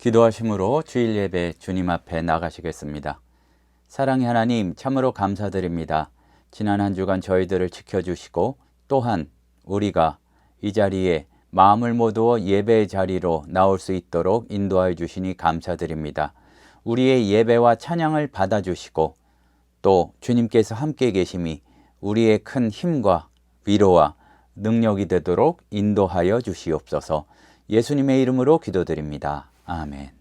기도하심으로 주일 예배 주님 앞에 나가시겠습니다. 사랑의 하나님, 참으로 감사드립니다. 지난 한 주간 저희들을 지켜주시고 또한 우리가 이 자리에 마음을 모두어 예배의 자리로 나올 수 있도록 인도하여 주시니 감사드립니다. 우리의 예배와 찬양을 받아주시고 또 주님께서 함께 계심이 우리의 큰 힘과 위로와 능력이 되도록 인도하여 주시옵소서. 예수님의 이름으로 기도드립니다. 아멘.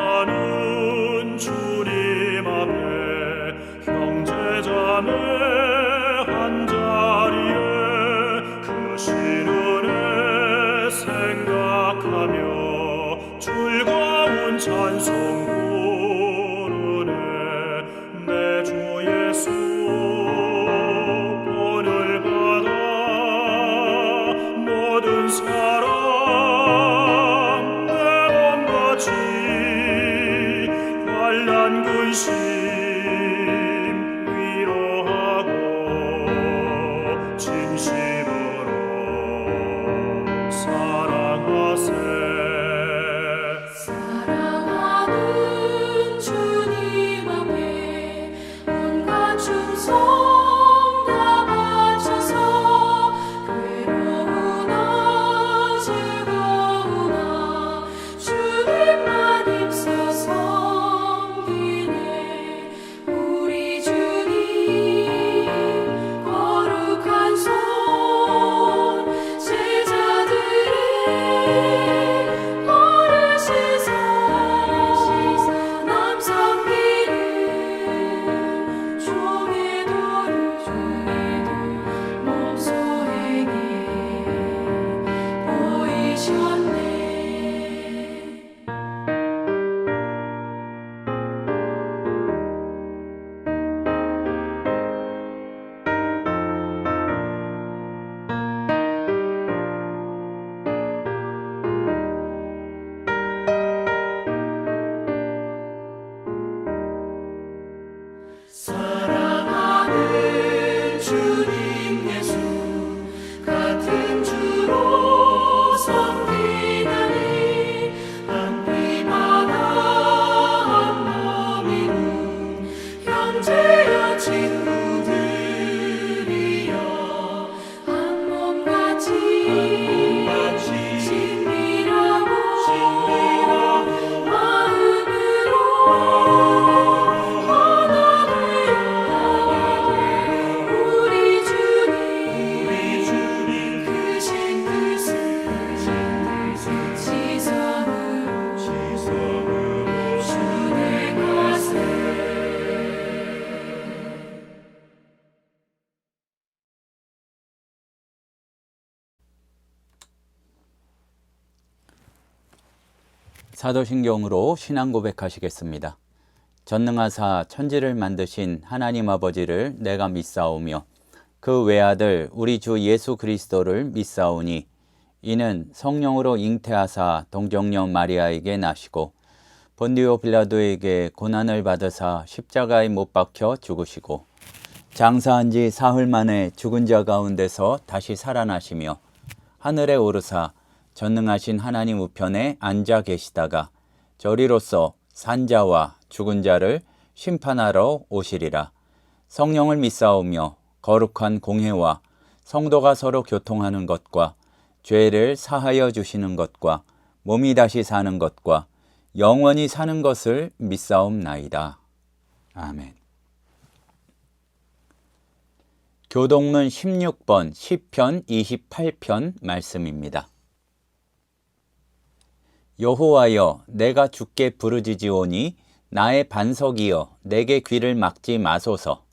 사랑하는 주님 앞에 형제자매 한자리에 그 신은혜 생각하며 즐거운 찬송 부르네. 내 주 예수 본을 받아 모든 사람 환난 근심 위로하고 진심으로 사랑하세. 사랑하는 주님 앞에 온갖 충성 다 바쳐서 괴로우나 즐거우나 주님만 힘써서 사랑하는 주님 예수 같은 주로 섬기다니 한 피마다 한 몸이군 형제여 친구들이여 한 몸같이 친밀하고 마음으로 사도신경으로 신앙 고백하시겠습니다. 전능하사 천지를 만드신 하나님 아버지를 내가 믿사오며 그 외아들 우리 주 예수 그리스도를 믿사오니 이는 성령으로 잉태하사 동정녀 마리아에게 나시고 본디오 빌라도에게 고난을 받으사 십자가에 못 박혀 죽으시고 장사한 지 사흘 만에 죽은 자 가운데서 다시 살아나시며 하늘에 오르사 전능하신 하나님 우편에 앉아 계시다가 저리로서 산자와 죽은 자를 심판하러 오시리라. 성령을 믿사오며 거룩한 공회와 성도가 서로 교통하는 것과 죄를 사하여 주시는 것과 몸이 다시 사는 것과 영원히 사는 것을 믿사옵나이다. 아멘. 교동문 16번 시편 28편 말씀입니다. 여호와여, 내가 주께 부르짖으오니 나의 반석이여, 내게 귀를 막지 마소서.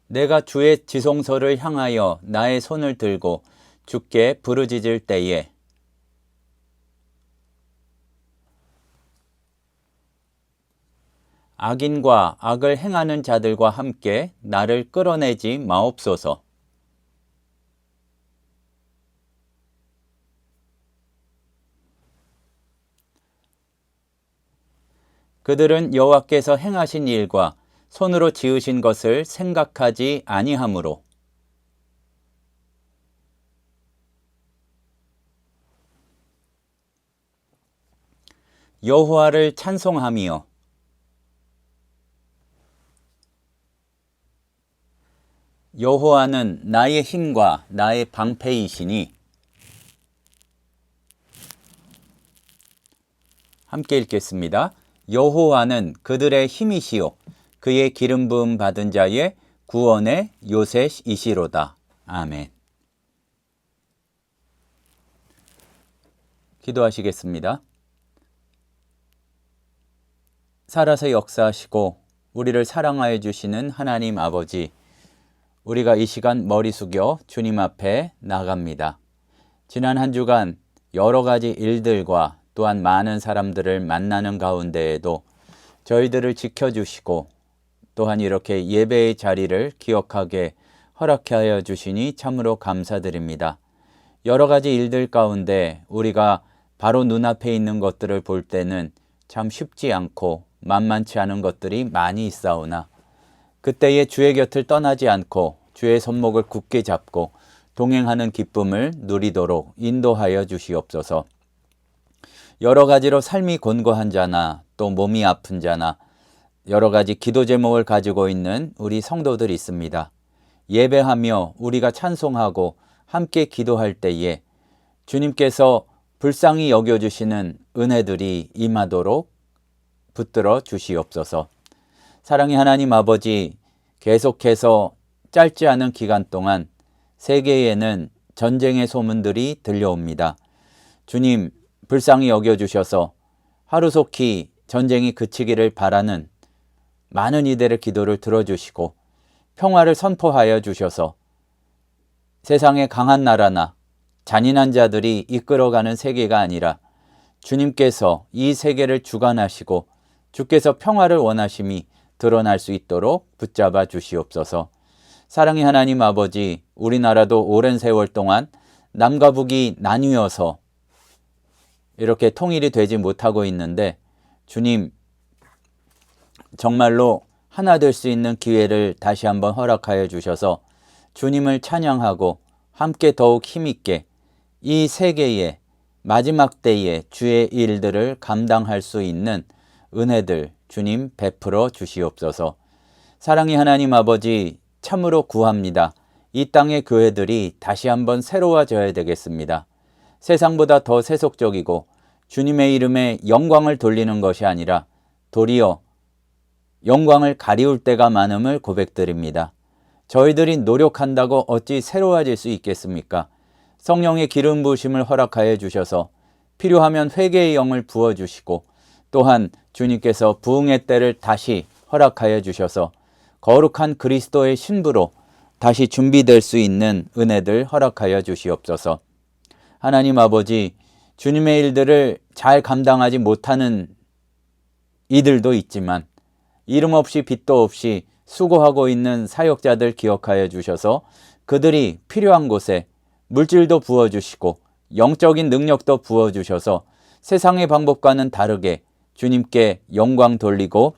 내가 주의 지성소를 향하여 나의 손을 들고 주께 부르짖을 때에 악인과 악을 행하는 자들과 함께 나를 끌어내지 마옵소서. 그들은 여호와께서 행하신 일과 손으로 지으신 것을 생각하지 아니하므로 여호와를 찬송하며 여호와는 나의 힘과 나의 방패이시니 함께 읽겠습니다. 여호와는 그들의 힘이시요 그의 기름 부음 받은 자의 구원의 요새이시로다. 아멘. 기도하시겠습니다. 살아서 역사하시고 우리를 사랑하여 주시는 하나님 아버지, 우리가 이 시간 머리 숙여 주님 앞에 나갑니다. 지난 한 주간 여러 가지 일들과 또한 많은 사람들을 만나는 가운데에도 저희들을 지켜주시고 또한 이렇게 예배의 자리를 기억하게 허락하여 주시니 참으로 감사드립니다. 여러 가지 일들 가운데 우리가 바로 눈앞에 있는 것들을 볼 때는 참 쉽지 않고 만만치 않은 것들이 많이 있사오나 그때에 주의 곁을 떠나지 않고 주의 손목을 굳게 잡고 동행하는 기쁨을 누리도록 인도하여 주시옵소서. 여러 가지로 삶이 곤고한 자나 또 몸이 아픈 자나 여러 가지 기도 제목을 가지고 있는 우리 성도들이 있습니다. 예배하며 우리가 찬송하고 함께 기도할 때에 주님께서 불쌍히 여겨주시는 은혜들이 임하도록 붙들어 주시옵소서. 사랑의 하나님 아버지, 계속해서 짧지 않은 기간 동안 세계에는 전쟁의 소문들이 들려옵니다. 주님, 불쌍히 여겨주셔서 하루속히 전쟁이 그치기를 바라는 많은 이들의 기도를 들어주시고 평화를 선포하여 주셔서 세상의 강한 나라나 잔인한 자들이 이끌어가는 세계가 아니라 주님께서 이 세계를 주관하시고 주께서 평화를 원하심이 드러날 수 있도록 붙잡아 주시옵소서. 사랑의 하나님 아버지, 우리나라도 오랜 세월 동안 남과 북이 나뉘어서 이렇게 통일이 되지 못하고 있는데 주님, 정말로 하나 될 수 있는 기회를 다시 한번 허락하여 주셔서 주님을 찬양하고 함께 더욱 힘있게 이 세계의 마지막 때에 주의 일들을 감당할 수 있는 은혜들 주님 베풀어 주시옵소서. 사랑의 하나님 아버지, 참으로 구합니다. 이 땅의 교회들이 다시 한번 새로워져야 되겠습니다. 세상보다 더 세속적이고 주님의 이름에 영광을 돌리는 것이 아니라 도리어 영광을 가리울 때가 많음을 고백드립니다. 저희들이 노력한다고 어찌 새로워질 수 있겠습니까? 성령의 기름 부으심을 허락하여 주셔서 필요하면 회개의 영을 부어주시고 또한 주님께서 부흥의 때를 다시 허락하여 주셔서 거룩한 그리스도의 신부로 다시 준비될 수 있는 은혜들 허락하여 주시옵소서. 하나님 아버지, 주님의 일들을 잘 감당하지 못하는 이들도 있지만 이름 없이 빚도 없이 수고하고 있는 사역자들 기억하여 주셔서 그들이 필요한 곳에 물질도 부어주시고 영적인 능력도 부어주셔서 세상의 방법과는 다르게 주님께 영광 돌리고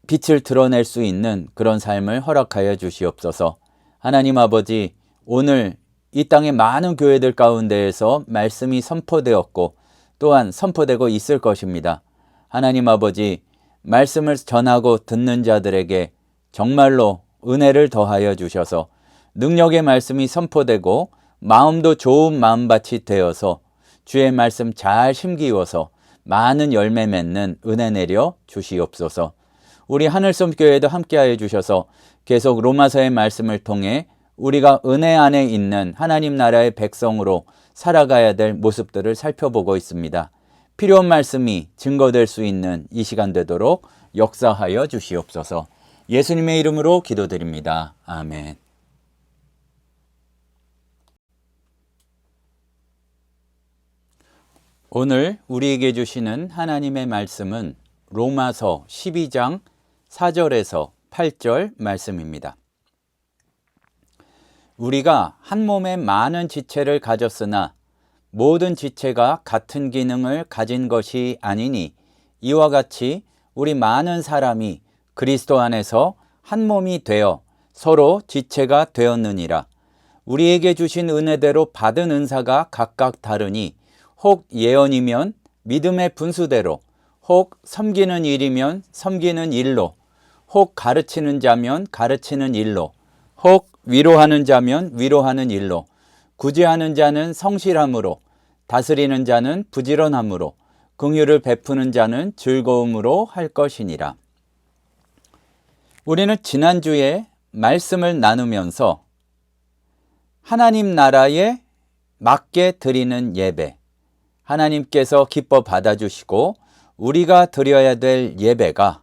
빛을 드러낼 수 있는 그런 삶을 허락하여 주시옵소서. 하나님 아버지, 오늘 이 땅의 많은 교회들 가운데에서 말씀이 선포되었고 또한 선포되고 있을 것입니다. 하나님 아버지, 말씀을 전하고 듣는 자들에게 정말로 은혜를 더하여 주셔서 능력의 말씀이 선포되고 마음도 좋은 마음밭이 되어서 주의 말씀 잘 심기워서 많은 열매 맺는 은혜 내려 주시옵소서. 우리 하늘섬 교회도 함께하여 주셔서 계속 로마서의 말씀을 통해 우리가 은혜 안에 있는 하나님 나라의 백성으로 살아가야 될 모습들을 살펴보고 있습니다. 필요한 말씀이 증거될 수 있는 이 시간 되도록 역사하여 주시옵소서. 예수님의 이름으로 기도드립니다. 아멘. 오늘 우리에게 주시는 하나님의 말씀은 로마서 12장 4절에서 8절 말씀입니다. 우리가 한 몸에 많은 지체를 가졌으나 모든 지체가 같은 기능을 가진 것이 아니니 이와 같이 우리 많은 사람이 그리스도 안에서 한 몸이 되어 서로 지체가 되었느니라. 우리에게 주신 은혜대로 받은 은사가 각각 다르니 혹 예언이면 믿음의 분수대로, 혹 섬기는 일이면 섬기는 일로, 혹 가르치는 자면 가르치는 일로, 혹 위로하는 자면 위로하는 일로, 구제하는 자는 성실함으로, 다스리는 자는 부지런함으로, 긍휼을 베푸는 자는 즐거움으로 할 것이니라. 우리는 지난주에 말씀을 나누면서 하나님 나라에 맞게 드리는 예배, 하나님께서 기뻐 받아주시고 우리가 드려야 될 예배가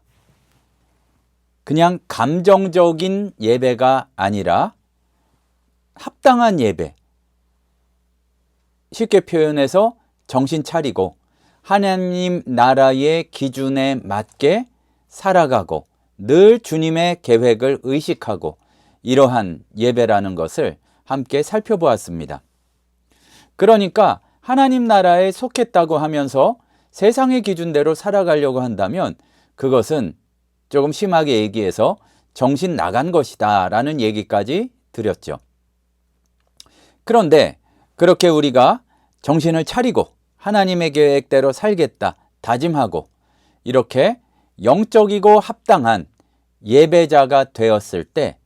그냥 감정적인 예배가 아니라 합당한 예배, 쉽게 표현해서 정신 차리고 하나님 나라의 기준에 맞게 살아가고 늘 주님의 계획을 의식하고 이러한 예배라는 것을 함께 살펴보았습니다. 그러니까 하나님 나라에 속했다고 하면서 세상의 기준대로 살아가려고 한다면 그것은 조금 심하게 얘기해서 정신 나간 것이다 라는 얘기까지 드렸죠. 그런데 그렇게 우리가 정신을 차리고 하나님의 계획대로 살겠다 다짐하고 이렇게 영적이고 합당한 예배자가 되었을 때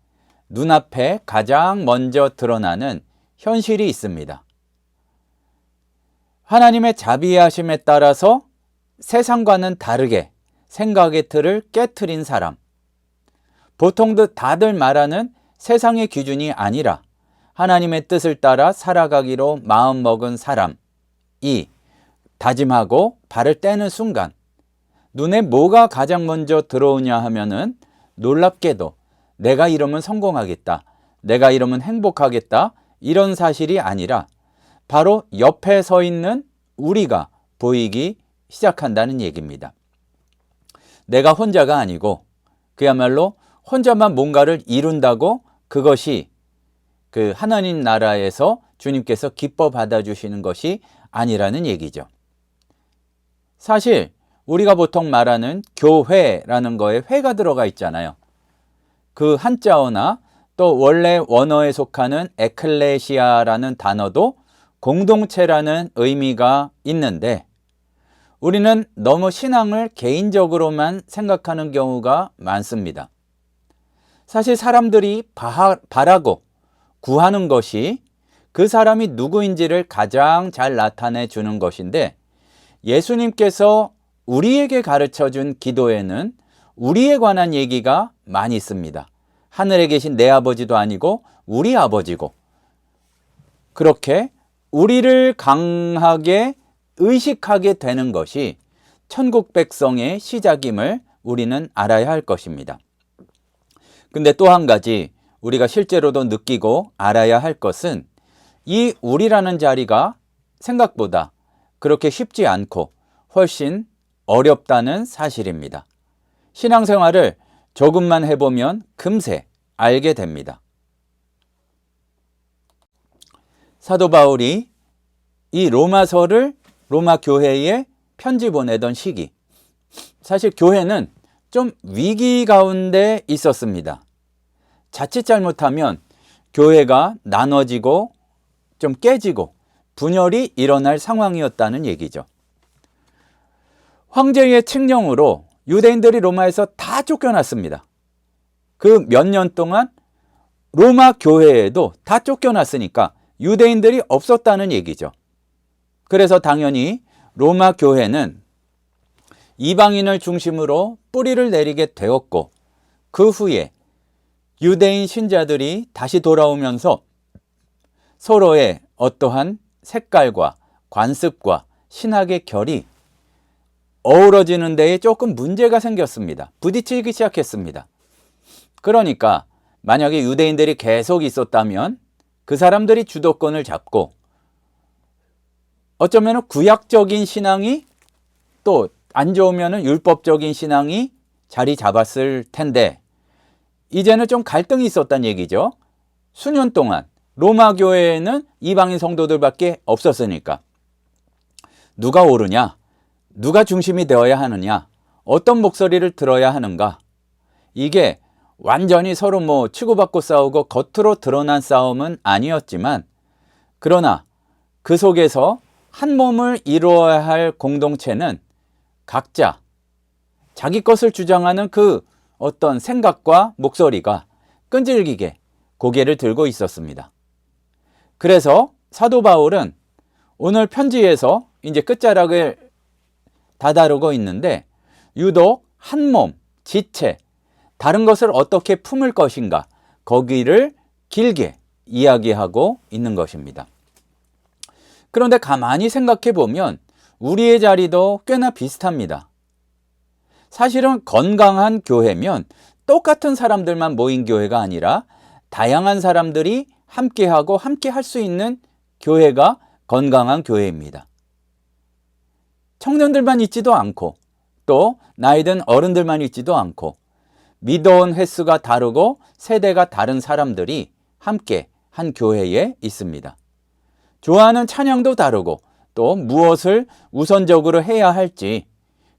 눈앞에 가장 먼저 드러나는 현실이 있습니다. 하나님의 자비하심에 따라서 세상과는 다르게 생각의 틀을 깨트린 사람, 보통 다들 말하는 세상의 기준이 아니라 하나님의 뜻을 따라 살아가기로 마음먹은 사람이 다짐하고 발을 떼는 순간 눈에 뭐가 가장 먼저 들어오냐 하면은 놀랍게도 내가 이러면 성공하겠다, 내가 이러면 행복하겠다 이런 사실이 아니라 바로 옆에 서 있는 우리가 보이기 시작한다는 얘기입니다. 내가 혼자가 아니고 그야말로 혼자만 뭔가를 이룬다고 그것이 그 하나님 나라에서 주님께서 기뻐 받아주시는 것이 아니라는 얘기죠. 사실 우리가 보통 말하는 교회라는 거에 회가 들어가 있잖아요. 그 한자어나 또 원래 원어에 속하는 에클레시아라는 단어도 공동체라는 의미가 있는데 우리는 너무 신앙을 개인적으로만 생각하는 경우가 많습니다. 사실 사람들이 바라고 구하는 것이 그 사람이 누구인지를 가장 잘 나타내 주는 것인데 예수님께서 우리에게 가르쳐 준 기도에는 우리에 관한 얘기가 많이 있습니다. 하늘에 계신 내 아버지도 아니고 우리 아버지고 그렇게 우리를 강하게 의식하게 되는 것이 천국 백성의 시작임을 우리는 알아야 할 것입니다. 근데 또 한 가지 우리가 실제로도 느끼고 알아야 할 것은 이 우리라는 자리가 생각보다 그렇게 쉽지 않고 훨씬 어렵다는 사실입니다. 신앙생활을 조금만 해보면 금세 알게 됩니다. 사도 바울이 이 로마서를 로마 교회에 편지 보내던 시기, 사실 교회는 좀 위기 가운데 있었습니다. 자칫 잘못하면 교회가 나눠지고 좀 깨지고 분열이 일어날 상황이었다는 얘기죠. 황제의 칙령으로 유대인들이 로마에서 다 쫓겨났습니다. 그 몇 년 동안 로마 교회에도 다 쫓겨났으니까 유대인들이 없었다는 얘기죠. 그래서 당연히 로마 교회는 이방인을 중심으로 뿌리를 내리게 되었고 그 후에 유대인 신자들이 다시 돌아오면서 서로의 어떠한 색깔과 관습과 신학의 결이 어우러지는 데에 조금 문제가 생겼습니다. 부딪히기 시작했습니다. 그러니까 만약에 유대인들이 계속 있었다면 그 사람들이 주도권을 잡고 어쩌면 구약적인 신앙이 또 안 좋으면 율법적인 신앙이 자리 잡았을 텐데 이제는 좀 갈등이 있었단 얘기죠. 수년 동안 로마 교회에는 이방인 성도들밖에 없었으니까 누가 옳으냐, 누가 중심이 되어야 하느냐, 어떤 목소리를 들어야 하는가, 이게 완전히 서로 치고받고 싸우고 겉으로 드러난 싸움은 아니었지만 그러나 그 속에서 한 몸을 이루어야 할 공동체는 각자 자기 것을 주장하는 그 어떤 생각과 목소리가 끈질기게 고개를 들고 있었습니다. 그래서 사도 바울은 오늘 편지에서 이제 끝자락을 다다르고 있는데 유독 한 몸, 지체, 다른 것을 어떻게 품을 것인가 거기를 길게 이야기하고 있는 것입니다. 그런데 가만히 생각해 보면 우리의 자리도 꽤나 비슷합니다. 사실은 건강한 교회면 똑같은 사람들만 모인 교회가 아니라 다양한 사람들이 함께하고 함께 할 수 있는 교회가 건강한 교회입니다. 청년들만 있지도 않고 또 나이 든 어른들만 있지도 않고 믿어온 횟수가 다르고 세대가 다른 사람들이 함께 한 교회에 있습니다. 좋아하는 찬양도 다르고 또 무엇을 우선적으로 해야 할지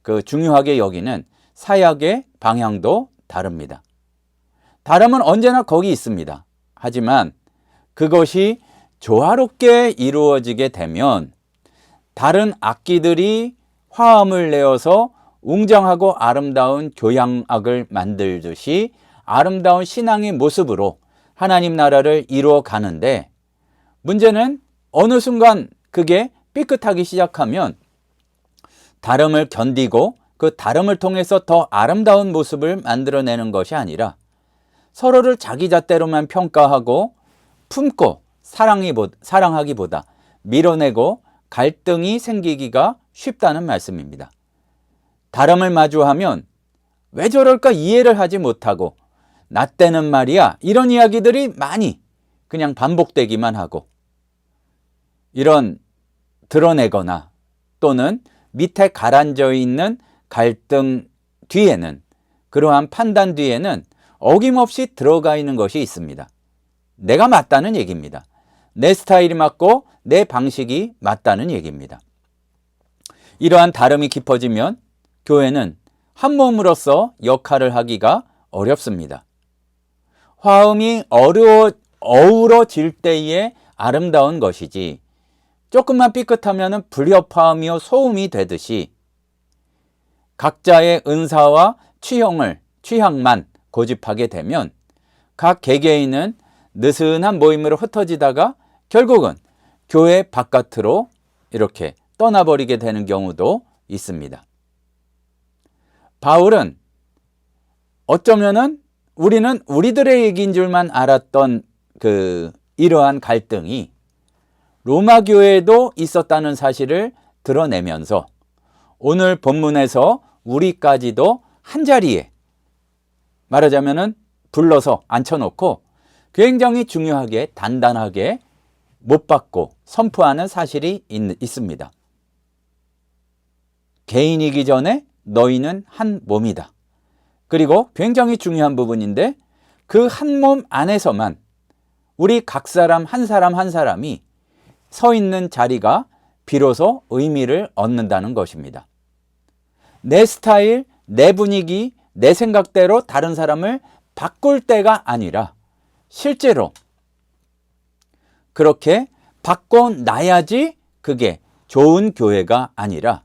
그 중요하게 여기는 사역의 방향도 다릅니다. 다름은 언제나 거기 있습니다. 하지만 그것이 조화롭게 이루어지게 되면 다른 악기들이 화음을 내어서 웅장하고 아름다운 교향악을 만들듯이 아름다운 신앙의 모습으로 하나님 나라를 이루어 가는데 문제는 어느 순간 그게 삐끗하기 시작하면 다름을 견디고 그 다름을 통해서 더 아름다운 모습을 만들어내는 것이 아니라 서로를 자기 잣대로만 평가하고 품고 사랑하기보다 밀어내고 갈등이 생기기가 쉽다는 말씀입니다. 다름을 마주하면 왜 저럴까 이해를 하지 못하고 나 때는 말이야 이런 이야기들이 많이 그냥 반복되기만 하고 이런 드러내거나 또는 밑에 가라앉아 있는 갈등 뒤에는 그러한 판단 뒤에는 어김없이 들어가 있는 것이 있습니다. 내가 맞다는 얘기입니다. 내 스타일이 맞고 내 방식이 맞다는 얘기입니다. 이러한 다름이 깊어지면 교회는 한 몸으로서 역할을 하기가 어렵습니다. 화음이 어우러질 때의 아름다운 것이지 조금만 삐끗하면 불협화음이요 소음이 되듯이 각자의 은사와 취향만 고집하게 되면 각 개개인은 느슨한 모임으로 흩어지다가 결국은 교회 바깥으로 이렇게 떠나버리게 되는 경우도 있습니다. 바울은 어쩌면은 우리는 우리들의 얘기인 줄만 알았던 이러한 갈등이 로마 교회에도 있었다는 사실을 드러내면서 오늘 본문에서 우리까지도 한자리에 말하자면은 불러서 앉혀놓고 굉장히 중요하게 단단하게 못 받고 선포하는 사실이 있습니다. 개인이기 전에 너희는 한 몸이다. 그리고 굉장히 중요한 부분인데 그 한 몸 안에서만 우리 각 사람 한 사람이 서 있는 자리가 비로소 의미를 얻는다는 것입니다. 내 스타일, 내 분위기, 내 생각대로 다른 사람을 바꿀 때가 아니라 실제로 그렇게 바꿔놔야지 그게 좋은 교회가 아니라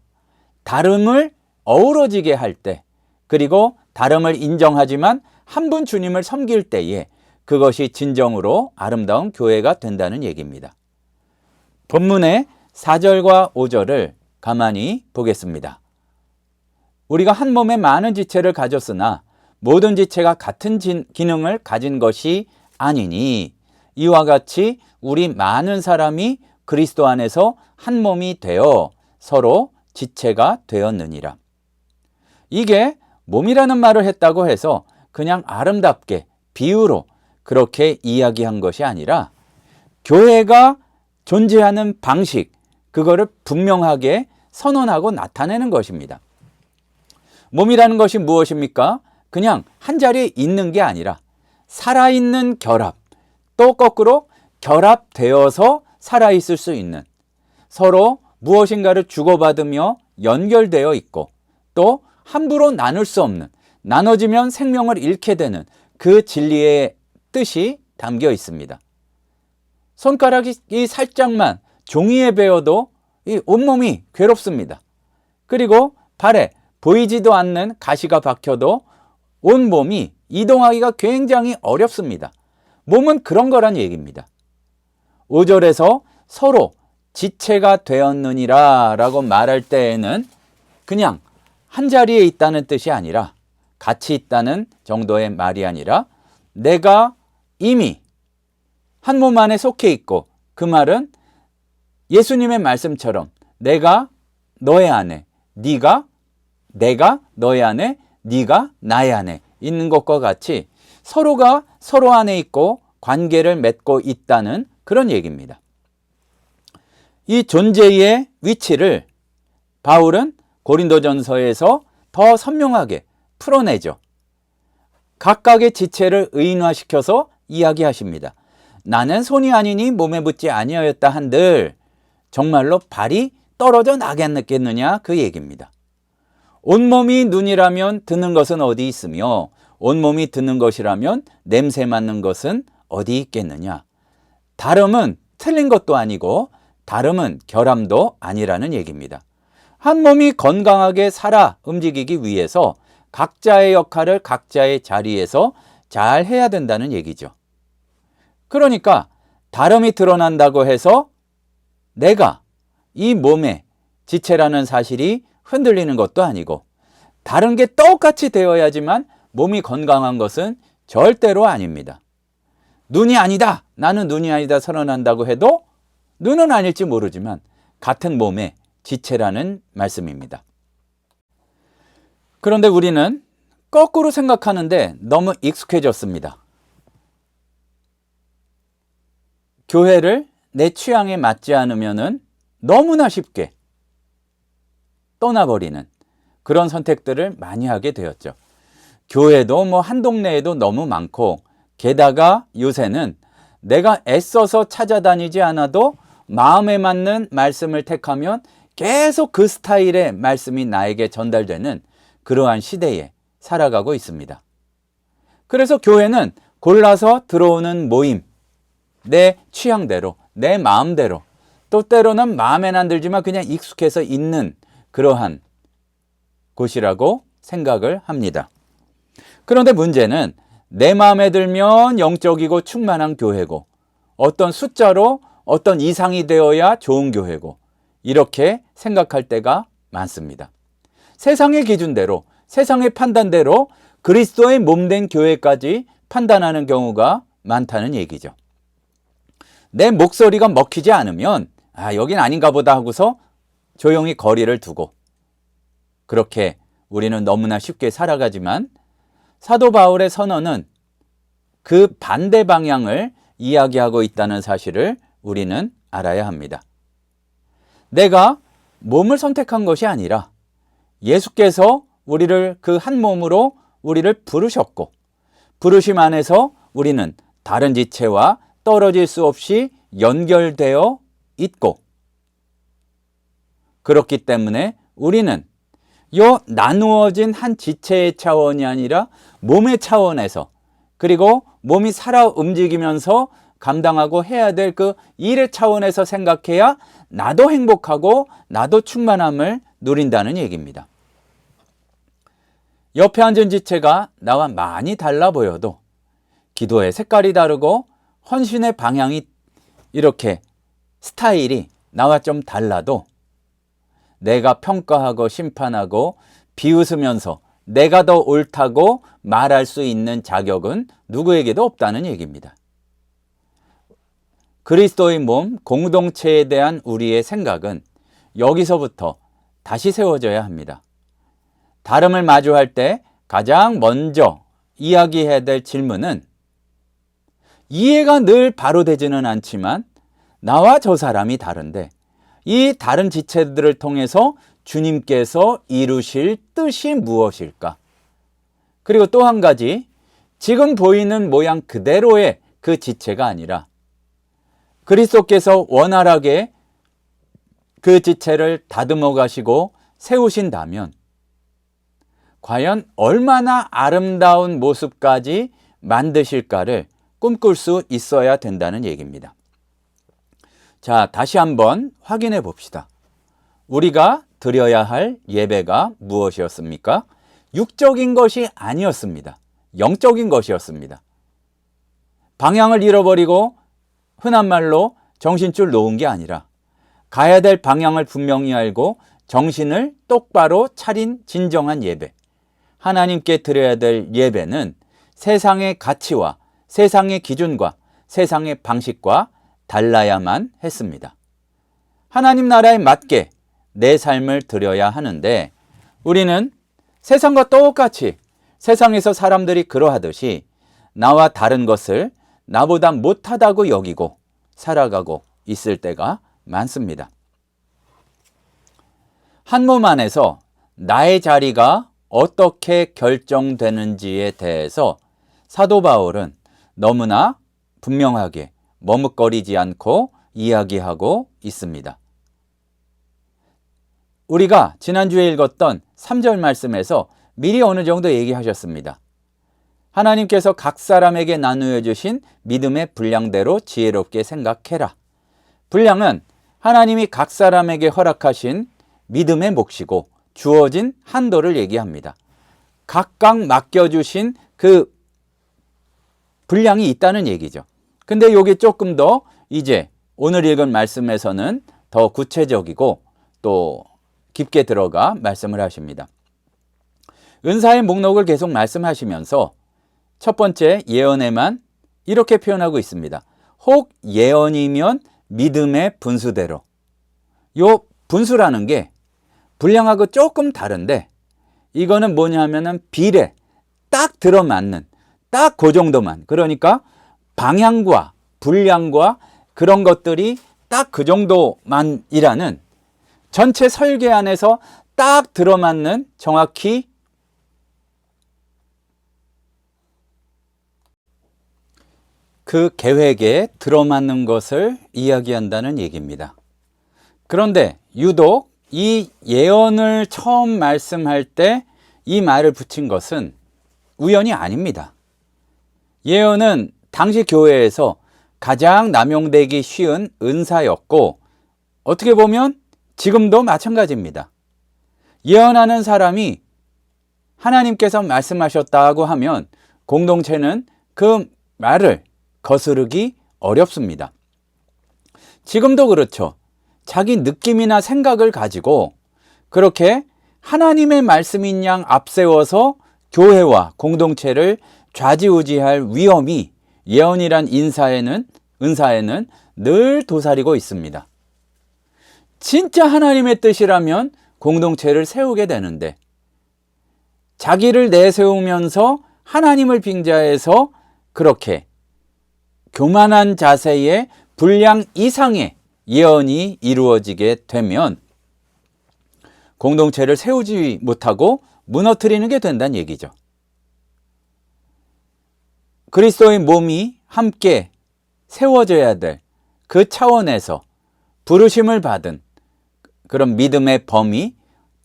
다름을 어우러지게 할 때 그리고 다름을 인정하지만 한 분 주님을 섬길 때에 그것이 진정으로 아름다운 교회가 된다는 얘기입니다. 본문의 4절과 5절을 가만히 보겠습니다. 우리가 한 몸에 많은 지체를 가졌으나 모든 지체가 같은 기능을 가진 것이 아니니 이와 같이 우리 많은 사람이 그리스도 안에서 한 몸이 되어 서로 지체가 되었느니라. 이게 몸이라는 말을 했다고 해서 그냥 아름답게 비유로 그렇게 이야기한 것이 아니라 교회가 존재하는 방식, 그거를 분명하게 선언하고 나타내는 것입니다. 몸이라는 것이 무엇입니까? 그냥 한 자리에 있는 게 아니라 살아있는 결합, 또 거꾸로 결합되어서 살아있을 수 있는, 서로 무엇인가를 주고받으며 연결되어 있고 또 함부로 나눌 수 없는, 나눠지면 생명을 잃게 되는 그 진리의 뜻이 담겨 있습니다. 손가락이 살짝만 종이에 베어도 이 온몸이 괴롭습니다. 그리고 발에 보이지도 않는 가시가 박혀도 온몸이 이동하기가 굉장히 어렵습니다. 몸은 그런 거란 얘기입니다. 5절에서 서로 지체가 되었느니라 라고 말할 때에는 그냥 한 자리에 있다는 뜻이 아니라, 같이 있다는 정도의 말이 아니라, 내가 이미 한 몸 안에 속해 있고, 그 말은 예수님의 말씀처럼 내가 너의 안에, 내가 너의 안에, 네가 나의 안에 있는 것과 같이 서로가 서로 안에 있고 관계를 맺고 있다는 그런 얘기입니다. 이 존재의 위치를 바울은 고린도전서에서 더 선명하게 풀어내죠. 각각의 지체를 의인화시켜서 이야기하십니다. 나는 손이 아니니 몸에 붙지 아니하였다 한들 정말로 발이 떨어져 나겠느냐 그 얘기입니다. 온몸이 눈이라면 듣는 것은 어디 있으며 온몸이 듣는 것이라면 냄새 맡는 것은 어디 있겠느냐. 다름은 틀린 것도 아니고 다름은 결함도 아니라는 얘기입니다. 한 몸이 건강하게 살아 움직이기 위해서 각자의 역할을 각자의 자리에서 잘 해야 된다는 얘기죠. 그러니까 다름이 드러난다고 해서 내가 이 몸의 지체라는 사실이 흔들리는 것도 아니고, 다른 게 똑같이 되어야지만 몸이 건강한 것은 절대로 아닙니다. 눈이 아니다, 나는 눈이 아니다 선언한다고 해도 눈은 아닐지 모르지만 같은 몸의 지체라는 말씀입니다. 그런데 우리는 거꾸로 생각하는데 너무 익숙해졌습니다. 교회를 내 취향에 맞지 않으면은 너무나 쉽게 떠나버리는 그런 선택들을 많이 하게 되었죠. 교회도 뭐 한 동네에도 너무 많고, 게다가 요새는 내가 애써서 찾아다니지 않아도 마음에 맞는 말씀을 택하면 계속 그 스타일의 말씀이 나에게 전달되는 그러한 시대에 살아가고 있습니다. 그래서 교회는 골라서 들어오는 모임, 내 취향대로, 내 마음대로, 또 때로는 마음에는 안 들지만 그냥 익숙해서 있는 그러한 곳이라고 생각을 합니다. 그런데 문제는 내 마음에 들면 영적이고 충만한 교회고, 어떤 숫자로 어떤 이상이 되어야 좋은 교회고, 이렇게 생각할 때가 많습니다. 세상의 기준대로, 세상의 판단대로 그리스도의 몸된 교회까지 판단하는 경우가 많다는 얘기죠. 내 목소리가 먹히지 않으면 여긴 아닌가 보다 하고서 조용히 거리를 두고, 그렇게 우리는 너무나 쉽게 살아가지만 사도 바울의 선언은 그 반대 방향을 이야기하고 있다는 사실을 우리는 알아야 합니다. 내가 몸을 선택한 것이 아니라 예수께서 우리를 그 한 몸으로 우리를 부르셨고, 부르심 안에서 우리는 다른 지체와 떨어질 수 없이 연결되어 있고, 그렇기 때문에 우리는 요 나누어진 한 지체의 차원이 아니라 몸의 차원에서, 그리고 몸이 살아 움직이면서 감당하고 해야 될 그 일의 차원에서 생각해야 나도 행복하고 나도 충만함을 누린다는 얘기입니다. 옆에 앉은 지체가 나와 많이 달라 보여도, 기도의 색깔이 다르고 헌신의 방향이 이렇게 스타일이 나와 좀 달라도 내가 평가하고 심판하고 비웃으면서 내가 더 옳다고 말할 수 있는 자격은 누구에게도 없다는 얘기입니다. 그리스도의 몸 공동체에 대한 우리의 생각은 여기서부터 다시 세워져야 합니다. 다름을 마주할 때 가장 먼저 이야기해야 될 질문은, 이해가 늘 바로 되지는 않지만 나와 저 사람이 다른데 이 다른 지체들을 통해서 주님께서 이루실 뜻이 무엇일까? 그리고 또 한 가지, 지금 보이는 모양 그대로의 그 지체가 아니라 그리스도께서 원활하게 그 지체를 다듬어 가시고 세우신다면 과연 얼마나 아름다운 모습까지 만드실까를 꿈꿀 수 있어야 된다는 얘기입니다. 자, 다시 한번 확인해 봅시다. 우리가 드려야 할 예배가 무엇이었습니까? 육적인 것이 아니었습니다. 영적인 것이었습니다. 방향을 잃어버리고 흔한 말로 정신줄 놓은 게 아니라 가야 될 방향을 분명히 알고 정신을 똑바로 차린 진정한 예배. 하나님께 드려야 될 예배는 세상의 가치와 세상의 기준과 세상의 방식과 달라야만 했습니다. 하나님 나라에 맞게 내 삶을 드려야 하는데 우리는 세상과 똑같이 세상에서 사람들이 그러하듯이 나와 다른 것을 나보다 못하다고 여기고 살아가고 있을 때가 많습니다. 한 몸 안에서 나의 자리가 어떻게 결정되는지에 대해서 사도 바울은 너무나 분명하게 머뭇거리지 않고 이야기하고 있습니다. 우리가 지난주에 읽었던 3절 말씀에서 미리 어느 정도 얘기하셨습니다. 하나님께서 각 사람에게 나누어 주신 믿음의 분량대로 지혜롭게 생각해라. 분량은 하나님이 각 사람에게 허락하신 믿음의 몫이고 주어진 한도를 얘기합니다. 각각 맡겨주신 그 분량이 있다는 얘기죠. 근데 여기 조금 더 이제 오늘 읽은 말씀에서는 더 구체적이고 또 깊게 들어가 말씀을 하십니다. 은사의 목록을 계속 말씀하시면서 첫 번째 예언에만 이렇게 표현하고 있습니다. 혹 예언이면 믿음의 분수대로. 요 분수라는 게 분량하고 조금 다른데 이거는 뭐냐 하면은 비례, 딱 들어맞는, 딱 그 정도만. 그러니까 방향과 분량과 그런 것들이 딱 그 정도만이라는 전체 설계 안에서 딱 들어맞는 정확히 그 계획에 들어맞는 것을 이야기한다는 얘기입니다. 그런데 유독 이 예언을 처음 말씀할 때 이 말을 붙인 것은 우연이 아닙니다. 예언은 당시 교회에서 가장 남용되기 쉬운 은사였고 어떻게 보면 지금도 마찬가지입니다. 예언하는 사람이 하나님께서 말씀하셨다고 하면 공동체는 그 말을 거스르기 어렵습니다. 지금도 그렇죠. 자기 느낌이나 생각을 가지고 그렇게 하나님의 말씀인 양 앞세워서 교회와 공동체를 좌지우지할 위험이 예언이란 은사에는 늘 도사리고 있습니다. 진짜 하나님의 뜻이라면 공동체를 세우게 되는데 자기를 내세우면서 하나님을 빙자해서 그렇게 교만한 자세의 분량 이상의 예언이 이루어지게 되면 공동체를 세우지 못하고 무너뜨리는 게 된다는 얘기죠. 그리스도의 몸이 함께 세워져야 될 그 차원에서 부르심을 받은 그런 믿음의 범위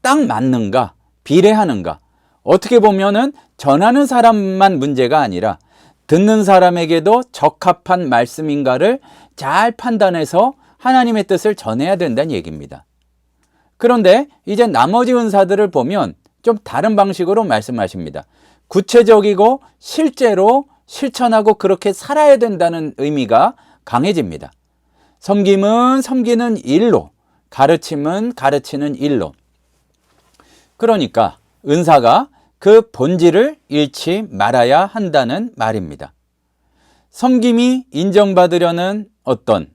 딱 맞는가, 비례하는가. 어떻게 보면은 전하는 사람만 문제가 아니라 듣는 사람에게도 적합한 말씀인가를 잘 판단해서 하나님의 뜻을 전해야 된다는 얘기입니다. 그런데 이제 나머지 은사들을 보면 좀 다른 방식으로 말씀하십니다. 구체적이고 실제로 실천하고 그렇게 살아야 된다는 의미가 강해집니다. 섬김은 섬기는 일로, 가르침은 가르치는 일로. 그러니까 은사가 그 본질을 잃지 말아야 한다는 말입니다. 섬김이 인정받으려는 어떤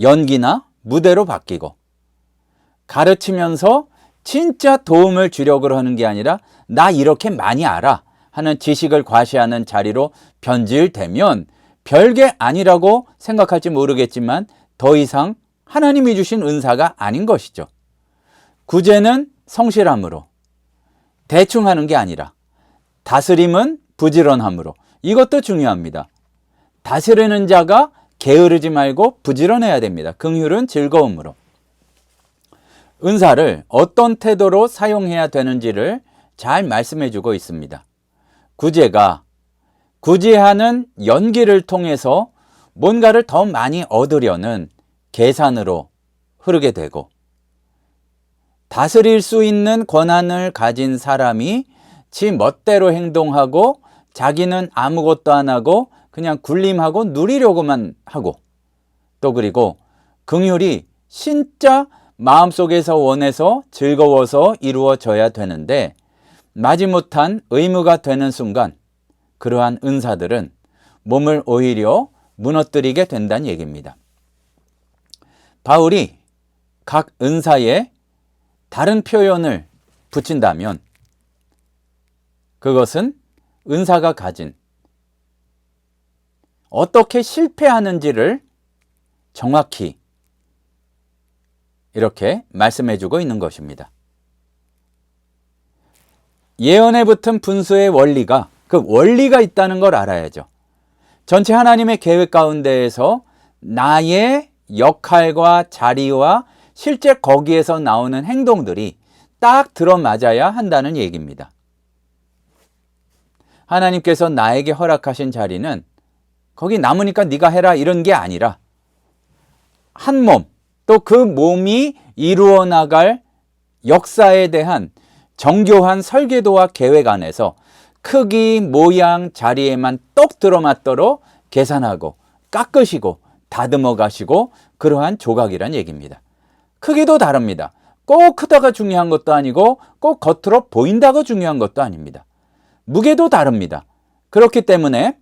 연기나 무대로 바뀌고 가르치면서 진짜 도움을 주려고 하는 게 아니라 나 이렇게 많이 알아 하는 지식을 과시하는 자리로 변질되면 별게 아니라고 생각할지 모르겠지만 더 이상 하나님이 주신 은사가 아닌 것이죠. 구제는 성실함으로, 대충 하는 게 아니라, 다스림은 부지런함으로. 이것도 중요합니다. 다스리는 자가 게으르지 말고 부지런해야 됩니다. 긍휼은 즐거움으로. 은사를 어떤 태도로 사용해야 되는지를 잘 말씀해 주고 있습니다. 구제가 구제하는 연기를 통해서 뭔가를 더 많이 얻으려는 계산으로 흐르게 되고, 다스릴 수 있는 권한을 가진 사람이 지 멋대로 행동하고 자기는 아무것도 안 하고 그냥 군림하고 누리려고만 하고, 또 그리고 긍휼이 진짜 마음속에서 원해서 즐거워서 이루어져야 되는데 마지못한 의무가 되는 순간 그러한 은사들은 몸을 오히려 무너뜨리게 된다는 얘기입니다. 바울이 각 은사에 다른 표현을 붙인다면 그것은 은사가 가진 어떻게 실패하는지를 정확히 이렇게 말씀해주고 있는 것입니다. 예언에 붙은 분수의 원리가, 그 원리가 있다는 걸 알아야죠. 전체 하나님의 계획 가운데에서 나의 역할과 자리와 실제 거기에서 나오는 행동들이 딱 들어맞아야 한다는 얘기입니다. 하나님께서 나에게 허락하신 자리는 거기 남으니까 네가 해라 이런 게 아니라 한 몸, 또 그 몸이 이루어 나갈 역사에 대한 정교한 설계도와 계획 안에서 크기, 모양, 자리에만 똑 들어맞도록 계산하고 깎으시고 다듬어 가시고 그러한 조각이란 얘기입니다. 크기도 다릅니다. 꼭 크다가 중요한 것도 아니고 꼭 겉으로 보인다고 중요한 것도 아닙니다. 무게도 다릅니다. 그렇기 때문에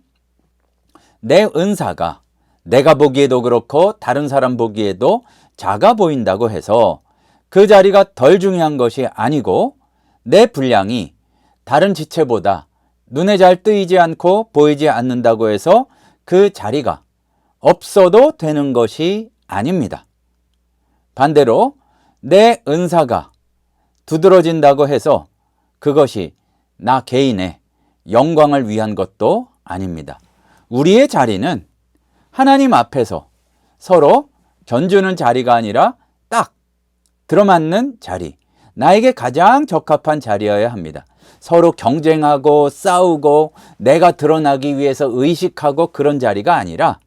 내 은사가 내가 보기에도 그렇고 다른 사람 보기에도 작아 보인다고 해서 그 자리가 덜 중요한 것이 아니고 내 분량이 다른 지체보다 눈에 잘 뜨이지 않고 보이지 않는다고 해서 그 자리가 없어도 되는 것이 아닙니다. 반대로 내 은사가 두드러진다고 해서 그것이 나 개인의 영광을 위한 것도 아닙니다. 우리의 자리는 하나님 앞에서 서로 견주는 자리가 아니라 딱 들어맞는 자리, 나에게 가장 적합한 자리여야 합니다. 서로 경쟁하고 싸우고 내가 드러나기 위해서 의식하고 그런 자리가 아니라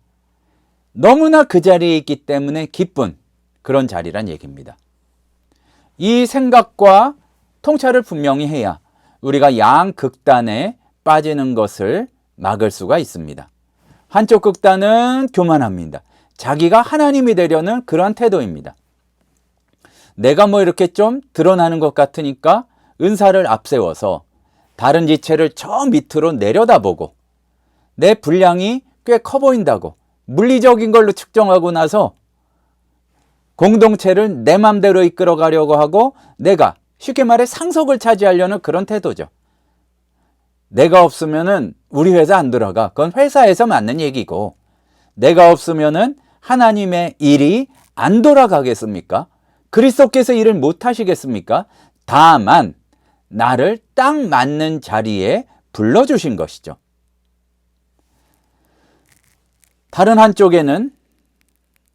너무나 그 자리에 있기 때문에 기쁜 그런 자리란 얘기입니다. 이 생각과 통찰을 분명히 해야 우리가 양극단에 빠지는 것을 막을 수가 있습니다. 한쪽 극단은 교만합니다. 자기가 하나님이 되려는 그러한 태도입니다. 내가 뭐 이렇게 좀 드러나는 것 같으니까 은사를 앞세워서 다른 지체를 저 밑으로 내려다보고 내 분량이 꽤 커 보인다고 물리적인 걸로 측정하고 나서 공동체를 내 맘대로 이끌어가려고 하고 내가 쉽게 말해 상석을 차지하려는 그런 태도죠. 내가 없으면은 우리 회사 안 돌아가. 그건 회사에서 맞는 얘기고 내가 없으면은 하나님의 일이 안 돌아가겠습니까? 그리스도께서 일을 못 하시겠습니까? 다만 나를 딱 맞는 자리에 불러주신 것이죠. 다른 한쪽에는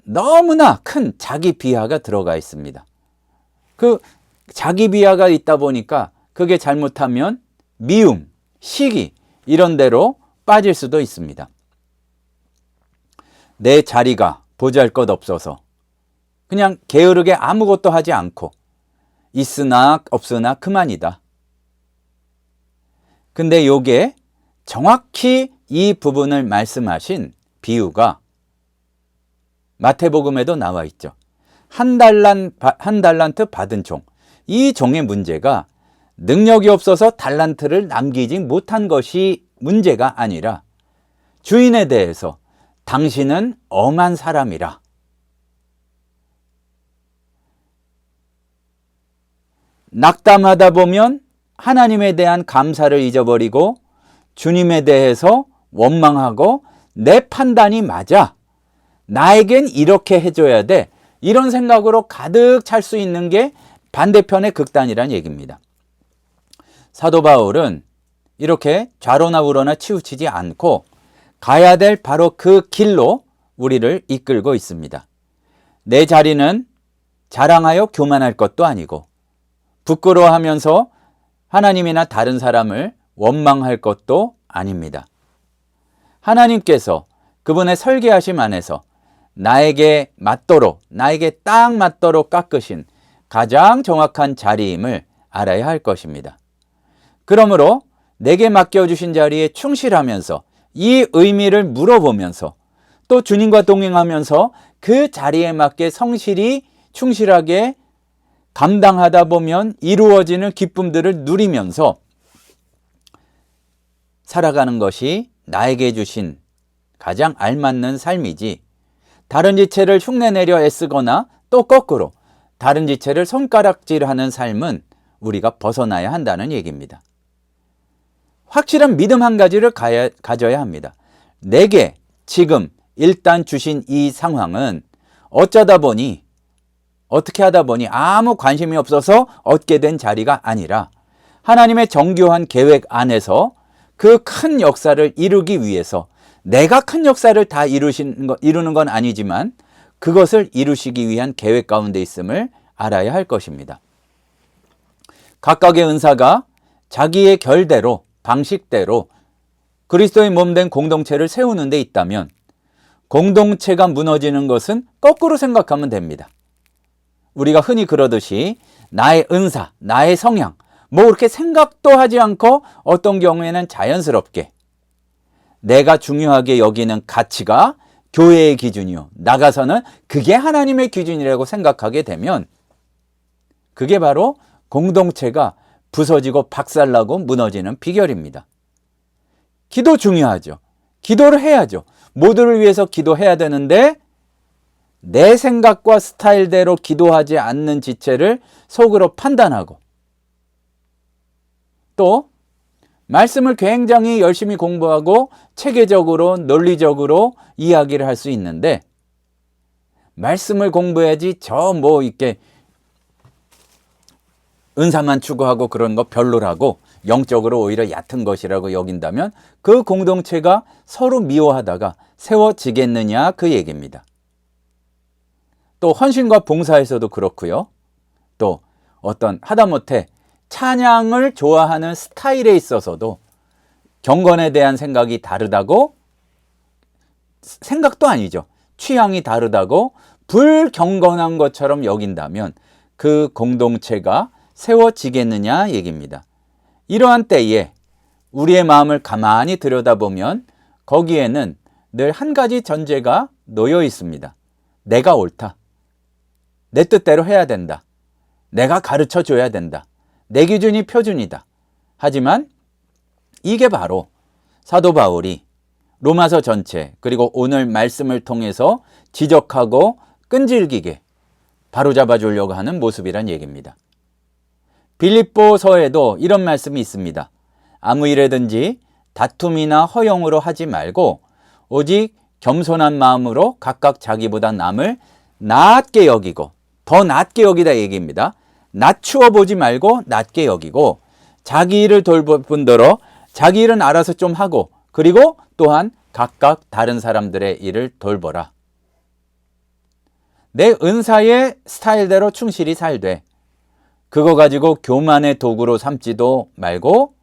너무나 큰 자기 비하가 들어가 있습니다. 그 자기 비하가 있다 보니까 그게 잘못하면 미움, 시기 이런 데로 빠질 수도 있습니다. 내 자리가 보잘것없어서 그냥 게으르게 아무것도 하지 않고 있으나 없으나 그만이다. 근데 요게 정확히 이 부분을 말씀하신 비유가 마태복음에도 나와 있죠. 한 달란트 받은 종. 이 종의 문제가 능력이 없어서 달란트를 남기지 못한 것이 문제가 아니라 주인에 대해서 당신은 엄한 사람이라. 낙담하다 보면 하나님에 대한 감사를 잊어버리고 주님에 대해서 원망하고 내 판단이 맞아. 나에겐 이렇게 해줘야 돼. 이런 생각으로 가득 찰 수 있는 게 반대편의 극단이란 얘기입니다. 사도 바울은 이렇게 좌로나 우로나 치우치지 않고 가야 될 바로 그 길로 우리를 이끌고 있습니다. 내 자리는 자랑하여 교만할 것도 아니고 부끄러워하면서 하나님이나 다른 사람을 원망할 것도 아닙니다. 하나님께서 그분의 설계하심 안에서 나에게 맞도록, 나에게 딱 맞도록 깎으신 가장 정확한 자리임을 알아야 할 것입니다. 그러므로 내게 맡겨주신 자리에 충실하면서 이 의미를 물어보면서 또 주님과 동행하면서 그 자리에 맞게 성실히 충실하게 감당하다 보면 이루어지는 기쁨들을 누리면서 살아가는 것이 나에게 주신 가장 알맞는 삶이지, 다른 지체를 흉내내려 애쓰거나 또 거꾸로 다른 지체를 손가락질하는 삶은 우리가 벗어나야 한다는 얘기입니다. 확실한 믿음 한 가지를 가져야 합니다. 내게 지금 일단 주신 이 상황은 어떻게 하다 보니 아무 관심이 없어서 얻게 된 자리가 아니라 하나님의 정교한 계획 안에서 그 큰 역사를 이루기 위해서, 내가 큰 역사를 다 이루는 건 아니지만 그것을 이루시기 위한 계획 가운데 있음을 알아야 할 것입니다. 각각의 은사가 자기의 결대로, 방식대로 그리스도의 몸된 공동체를 세우는 데 있다면 공동체가 무너지는 것은 거꾸로 생각하면 됩니다. 우리가 흔히 그러듯이 나의 은사, 나의 성향, 그렇게 생각도 하지 않고 어떤 경우에는 자연스럽게 내가 중요하게 여기는 가치가 교회의 기준이요, 나가서는 그게 하나님의 기준이라고 생각하게 되면 그게 바로 공동체가 부서지고 박살나고 무너지는 비결입니다. 기도 중요하죠. 기도를 해야죠. 모두를 위해서 기도해야 되는데 내 생각과 스타일대로 기도하지 않는 지체를 속으로 판단하고, 또 말씀을 굉장히 열심히 공부하고 체계적으로 논리적으로 이야기를 할 수 있는데 말씀을 공부해야지 이렇게 은사만 추구하고 그런 거 별로라고 영적으로 오히려 얕은 것이라고 여긴다면 그 공동체가 서로 미워하다가 세워지겠느냐, 그 얘기입니다. 또 헌신과 봉사에서도 그렇고요. 또 어떤 하다못해 찬양을 좋아하는 스타일에 있어서도 경건에 대한 생각이 다르다고, 생각도 아니죠, 취향이 다르다고 불경건한 것처럼 여긴다면 그 공동체가 세워지겠느냐 얘기입니다. 이러한 때에 우리의 마음을 가만히 들여다보면 거기에는 늘 한 가지 전제가 놓여 있습니다. 내가 옳다. 내 뜻대로 해야 된다. 내가 가르쳐 줘야 된다. 내 기준이 표준이다. 하지만 이게 바로 사도 바울이 로마서 전체, 그리고 오늘 말씀을 통해서 지적하고 끈질기게 바로잡아 주려고 하는 모습이란 얘기입니다. 빌립보서에도 이런 말씀이 있습니다. 아무 일에든지 다툼이나 허영으로 하지 말고 오직 겸손한 마음으로 각각 자기보다 남을 낮게 여기고, 더 낮게 여기다 얘기입니다. 낮추어 보지 말고 낮게 여기고, 자기 일을 돌볼 뿐더러 자기 일은 알아서 좀 하고, 그리고 또한 각각 다른 사람들의 일을 돌보라. 내 은사의 스타일대로 충실히 살되 그거 가지고 교만의 도구로 삼지도 말고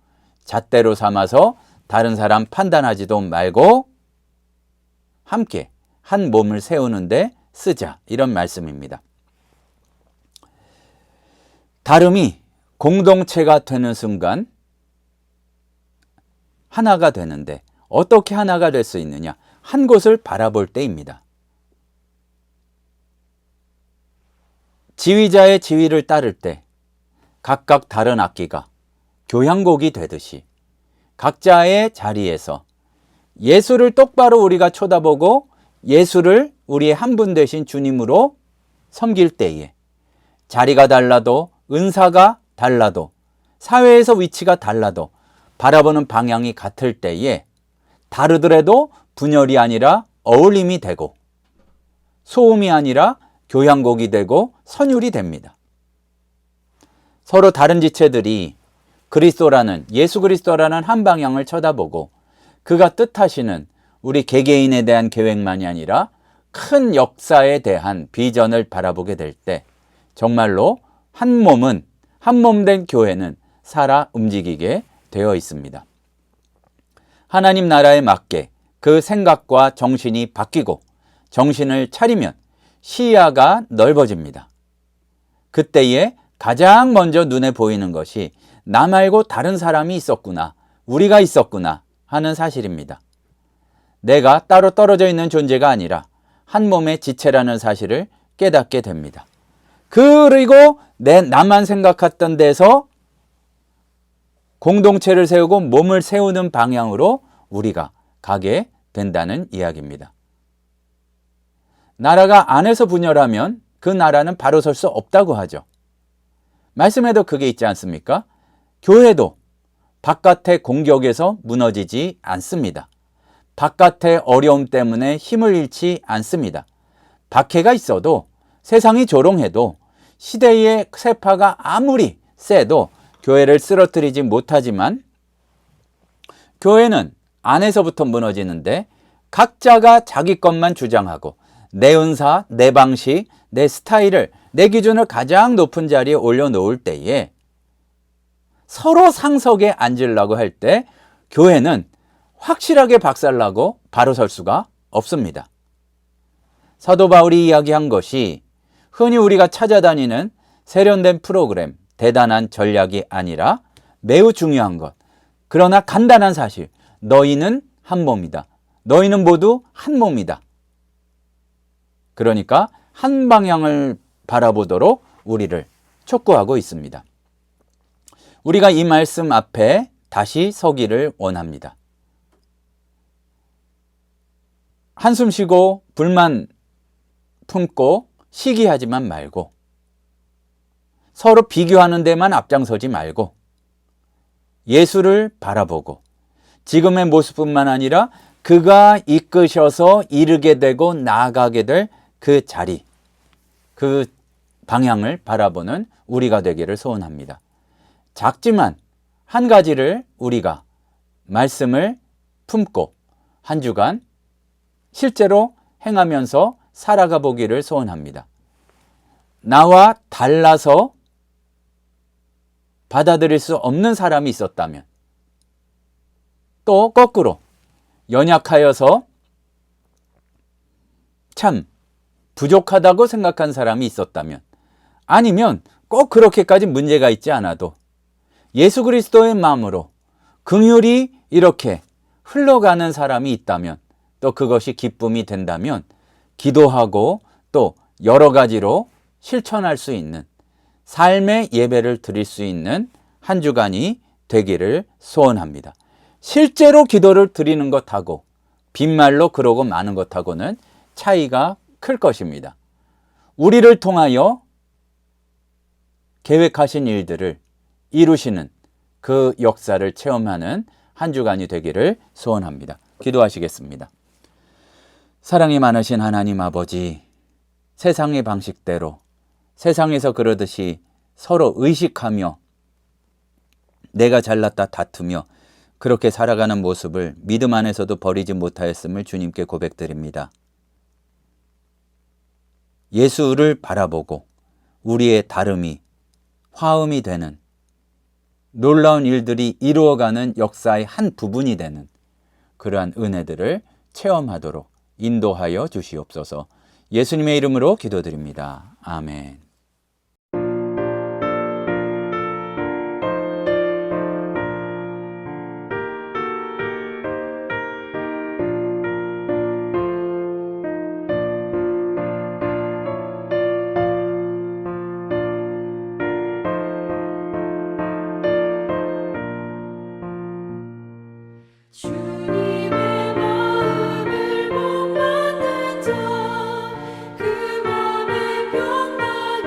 잣대로 삼아서 다른 사람 판단하지도 말고 함께 한 몸을 세우는데 쓰자, 이런 말씀입니다. 다름이 공동체가 되는 순간 하나가 되는데 어떻게 하나가 될 수 있느냐? 한 곳을 바라볼 때입니다. 지휘자의 지휘를 따를 때 각각 다른 악기가 교향곡이 되듯이 각자의 자리에서 예수를 똑바로 우리가 쳐다보고 예수를 우리의 한 분 되신 주님으로 섬길 때에 자리가 달라도, 은사가 달라도, 사회에서 위치가 달라도 바라보는 방향이 같을 때에 다르더라도 분열이 아니라 어울림이 되고 소음이 아니라 교향곡이 되고 선율이 됩니다. 서로 다른 지체들이 그리스도라는, 예수 그리스도라는 한 방향을 쳐다보고 그가 뜻하시는 우리 개개인에 대한 계획만이 아니라 큰 역사에 대한 비전을 바라보게 될 때 정말로 한 몸 된 교회는 살아 움직이게 되어 있습니다. 하나님 나라에 맞게 그 생각과 정신이 바뀌고 정신을 차리면 시야가 넓어집니다. 그때에 가장 먼저 눈에 보이는 것이 나 말고 다른 사람이 있었구나, 우리가 있었구나 하는 사실입니다. 내가 따로 떨어져 있는 존재가 아니라 한 몸의 지체라는 사실을 깨닫게 됩니다. 그리고 나만 생각했던 데서 공동체를 세우고 몸을 세우는 방향으로 우리가 가게 된다는 이야기입니다. 나라가 안에서 분열하면 그 나라는 바로 설 수 없다고 하죠. 말씀에도 그게 있지 않습니까? 교회도 바깥의 공격에서 무너지지 않습니다. 바깥의 어려움 때문에 힘을 잃지 않습니다. 박해가 있어도, 세상이 조롱해도, 시대의 세파가 아무리 세도 교회를 쓰러뜨리지 못하지만 교회는 안에서부터 무너지는데 각자가 자기 것만 주장하고 내 은사, 내 방식, 내 스타일을, 내 기준을 가장 높은 자리에 올려놓을 때에 서로 상석에 앉으려고 할 때 교회는 확실하게 박살나고 바로 설 수가 없습니다. 사도 바울이 이야기한 것이 흔히 우리가 찾아다니는 세련된 프로그램, 대단한 전략이 아니라 매우 중요한 것, 그러나 간단한 사실, 너희는 한 몸이다. 너희는 모두 한 몸이다. 그러니까 한 방향을 바라보도록 우리를 촉구하고 있습니다. 우리가 이 말씀 앞에 다시 서기를 원합니다. 한숨 쉬고 불만 품고 시기하지만 말고 서로 비교하는 데만 앞장서지 말고 예수를 바라보고 지금의 모습뿐만 아니라 그가 이끄셔서 이르게 되고 나아가게 될 그 자리, 그 방향을 바라보는 우리가 되기를 소원합니다. 작지만 한 가지를 우리가 말씀을 품고 한 주간 실제로 행하면서 살아가 보기를 소원합니다. 나와 달라서 받아들일 수 없는 사람이 있었다면, 또 거꾸로 연약하여서 참 부족하다고 생각한 사람이 있었다면, 아니면 꼭 그렇게까지 문제가 있지 않아도 예수 그리스도의 마음으로 긍휼이 이렇게 흘러가는 사람이 있다면, 또 그것이 기쁨이 된다면 기도하고 또 여러 가지로 실천할 수 있는 삶의 예배를 드릴 수 있는 한 주간이 되기를 소원합니다. 실제로 기도를 드리는 것하고 빈말로 그러고 마는 것하고는 차이가 클 것입니다. 우리를 통하여 계획하신 일들을 이루시는 그 역사를 체험하는 한 주간이 되기를 소원합니다. 기도하시겠습니다. 사랑이 많으신 하나님 아버지, 세상의 방식대로 세상에서 그러듯이 서로 의식하며 내가 잘났다 다투며 그렇게 살아가는 모습을 믿음 안에서도 버리지 못하였음을 주님께 고백드립니다. 예수를 바라보고 우리의 다름이 화음이 되는 놀라운 일들이 이루어가는 역사의 한 부분이 되는 그러한 은혜들을 체험하도록 인도하여 주시옵소서. 예수님의 이름으로 기도드립니다. 아멘. 주님의 마음을 못 받는 자, 그 맘에 평강이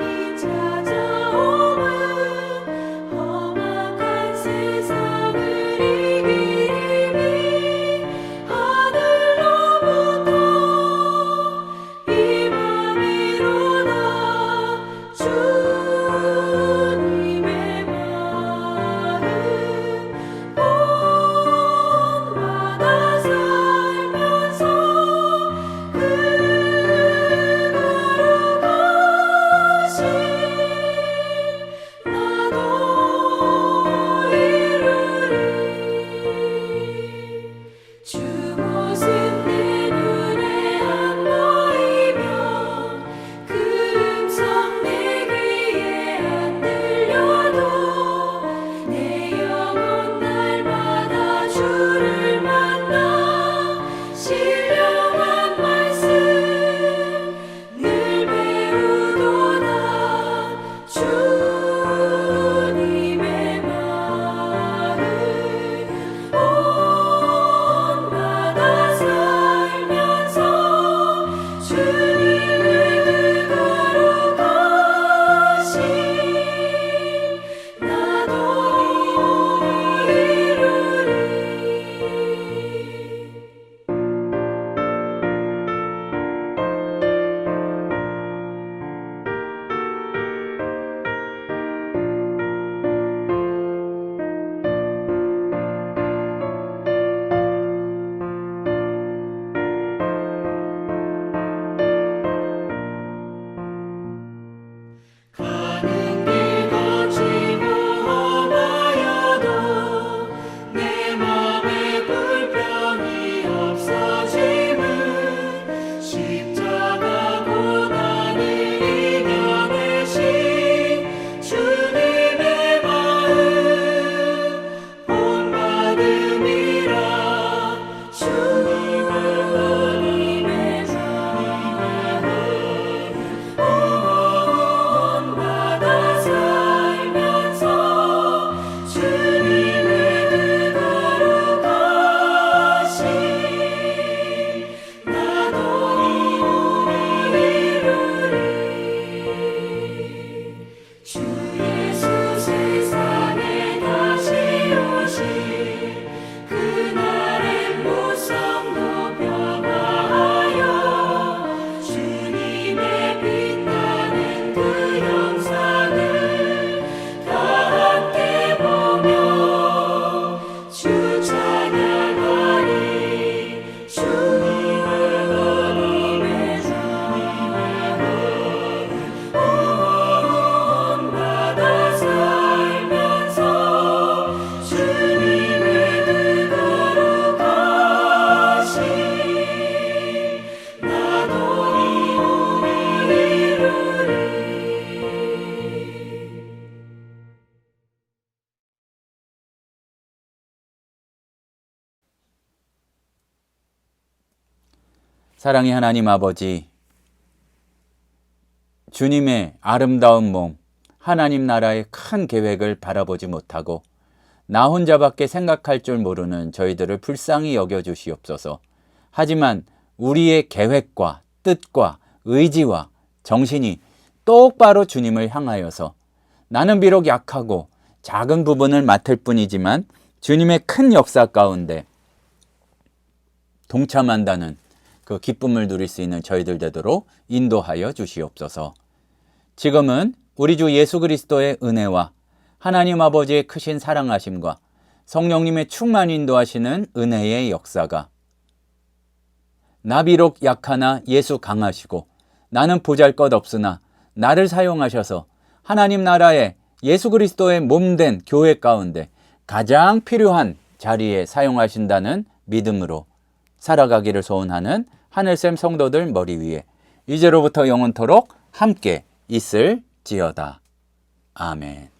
사랑의 하나님 아버지, 주님의 아름다운 몸, 하나님 나라의 큰 계획을 바라보지 못하고 나 혼자밖에 생각할 줄 모르는 저희들을 불쌍히 여겨주시옵소서. 하지만 우리의 계획과 뜻과 의지와 정신이 똑바로 주님을 향하여서 나는 비록 약하고 작은 부분을 맡을 뿐이지만 주님의 큰 역사 가운데 동참한다는 그 기쁨을 누릴 수 있는 저희들 되도록 인도하여 주시옵소서. 지금은 우리 주 예수 그리스도의 은혜와 하나님 아버지의 크신 사랑하심과 성령님의 충만 인도하시는 은혜의 역사가 나 비록 약하나 예수 강하시고 나는 보잘것없으나 나를 사용하셔서 하나님 나라의 예수 그리스도의 몸된 교회 가운데 가장 필요한 자리에 사용하신다는 믿음으로 살아가기를 소원하는 하늘샘 성도들 머리 위에 이제로부터 영원토록 함께 있을지어다. 아멘.